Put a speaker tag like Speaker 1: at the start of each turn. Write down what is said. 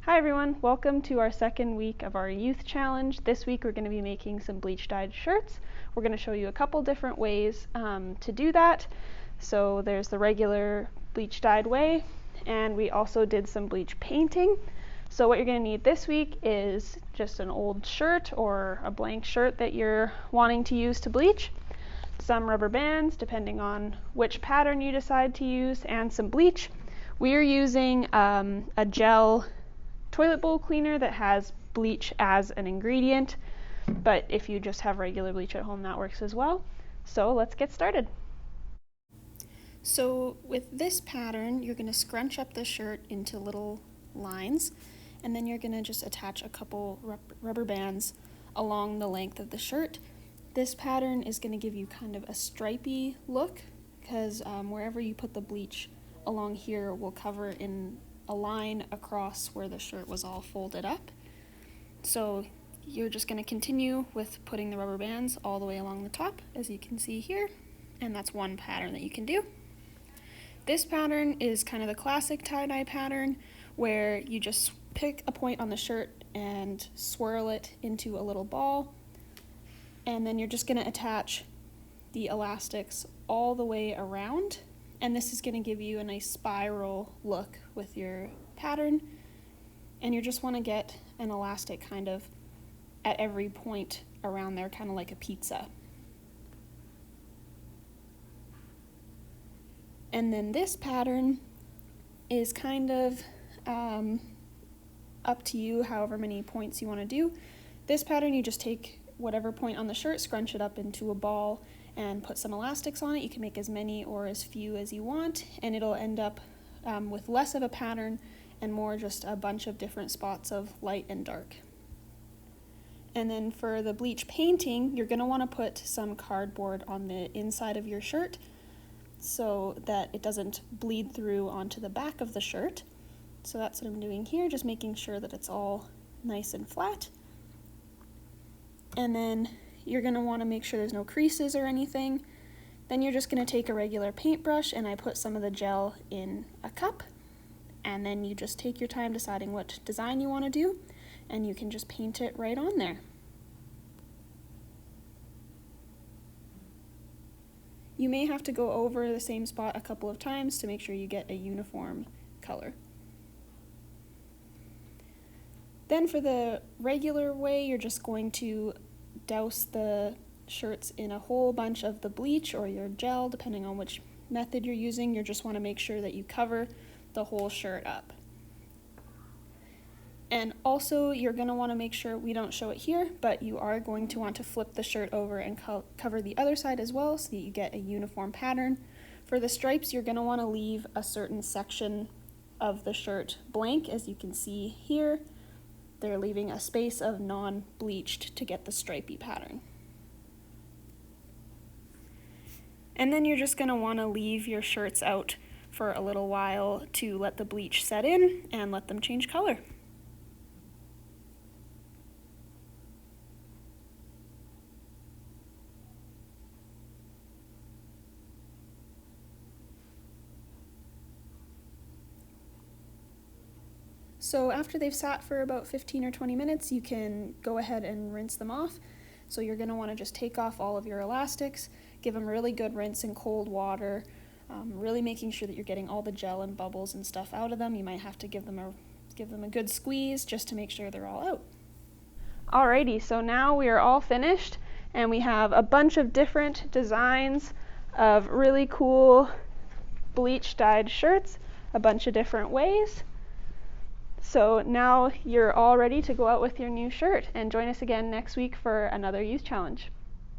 Speaker 1: Hi everyone, welcome to our second week of our youth challenge. This week we're going to be making some bleach dyed shirts. We're going to show you a couple different ways to do that. So there's the regular bleach dyed way, and we also did some bleach painting. So what you're going to need this week is just an old shirt or a blank shirt that you're wanting to use to bleach, some rubber bands depending on which pattern you decide to use, and some bleach. We are using a gel toilet bowl cleaner that has bleach as an ingredient, but if you just have regular bleach at home, that works as well. So let's get started. So with this pattern, you're going to scrunch up the shirt into little lines, and then you're going to just attach a couple rubber bands along the length of the shirt. This pattern is going to give you kind of a stripy look, because wherever you put the bleach along here will cover in a line across where the shirt was all folded up. So you're just going to continue with putting the rubber bands all the way along the top, as you can see here, and that's one pattern that you can do. This pattern is kind of the classic tie-dye pattern, where you just pick a point on the shirt and swirl it into a little ball, and then you're just going to attach the elastics all the way around. And this is going to give you a nice spiral look with your pattern. And you just want to get an elastic kind of at every point around there, kind of like a pizza. And then this pattern is kind of up to you, however many points you want to do. This pattern, you just take whatever point on the shirt, scrunch it up into a ball, and put some elastics on it. You can make as many or as few as you want, and it'll end up with less of a pattern and more just a bunch of different spots of light and dark. And then for the bleach painting, you're going to want to put some cardboard on the inside of your shirt so that it doesn't bleed through onto the back of the shirt. So that's what I'm doing here, just making sure that it's all nice and flat. And then you're going to want to make sure there's no creases or anything. Then you're just going to take a regular paintbrush, and I put some of the gel in a cup, and then you just take your time deciding what design you want to do, and you can just paint it right on there. You may have to go over the same spot a couple of times to make sure you get a uniform color. Then for the regular way, you're just going to douse the shirts in a whole bunch of the bleach or your gel, depending on which method you're using. You just want to make sure that you cover the whole shirt up. And also, you're going to want to make sure, we don't show it here, but you are going to want to flip the shirt over and cover the other side as well, so that you get a uniform pattern. For the stripes, you're going to want to leave a certain section of the shirt blank, as you can see here. They're leaving a space of non-bleached to get the stripy pattern. And then you're just going to want to leave your shirts out for a little while to let the bleach set in and let them change color. So after they've sat for about 15 or 20 minutes, you can go ahead and rinse them off. So you're going to want to just take off all of your elastics, give them a really good rinse in cold water, really making sure that you're getting all the gel and bubbles and stuff out of them. You might have to give them a good squeeze just to make sure they're all out. Alrighty, so now we are all finished, and we have a bunch of different designs of really cool bleach dyed shirts, a bunch of different ways. So now you're all ready to go out with your new shirt, and join us again next week for another youth challenge.